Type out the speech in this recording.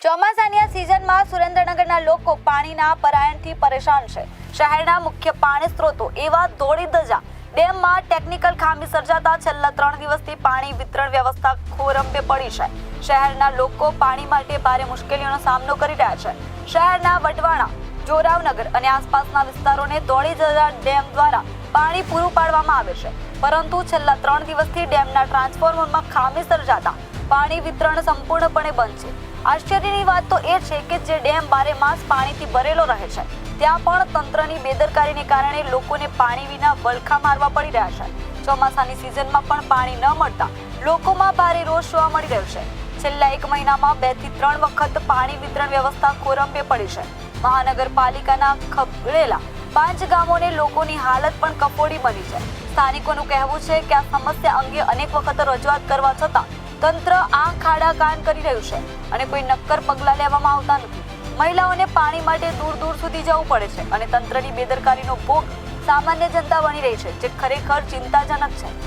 ચોમાસાની આ સિઝનમાં સુરેન્દ્રનગરના લોકો પાણીના પરાયણથી પરેશાન છે। શહેરના મુખ્ય પાણી સ્ત્રોતો એવા ધોળીધજા ડેમમાં ટેકનિકલ ખામી સર્જાતા છેલ્લા 3 દિવસથી પાણી વિતરણ વ્યવસ્થા ખોરંભે પડી છે। શહેરના લોકો પાણી માટે ભારે મુશ્કેલીઓનો સામનો કરી રહ્યા છે। શહેરના વઢવાણા, જોરાવનગર અને આસપાસના વિસ્તારોને ધોળીધજા ડેમ દ્વારા પાણી પૂરું પાડવામાં આવે છે, પરંતુ છેલ્લા 3 દિવસથી ડેમના ટ્રાન્સફોર્મરમાં ખામી સર્જાતા પાણી વિતરણ સંપૂર્ણપણે બંધ છે। આશ્ચર્યની વાત તો એ છે કે જે ડેમ 12 માસ પાણીથી ભરેલો રહે છે, ત્યાં પણ તંત્રની બેદરકારીને કારણે લોકોને પાણી વિના વલખા મારવા પડી રહ્યા છે। ચોમાસાની સિઝનમાં પણ પાણી ન મળતા લોકોમાં ભારે રોષ જોવા મળી રહ્યો છે। છેલ્લા 1 મહિનામાં 2 થી 3 વખત પાણી વિતરણ વ્યવસ્થા ખોરંભે પડી છે। મહાનગરપાલિકાના ખબરેલા 5 ગામોને લોકોની હાલત પણ કફોડી બની છે। સ્થાનિકોનું કહેવું છે કે આ સમસ્યા અંગે અનેક વખત રજૂઆત કરવા છતાં તંત્ર આંખ આડા કાન કરી રહ્યું છે અને કોઈ નક્કર પગલાં લેવામાં આવતા નથી। મહિલાઓને પાણી માટે દૂર દૂર સુધી જવું પડે છે અને તંત્રની બેદરકારીનો ભોગ સામાન્ય જનતા બની રહી છે, જે ખરેખર ચિંતાજનક છે।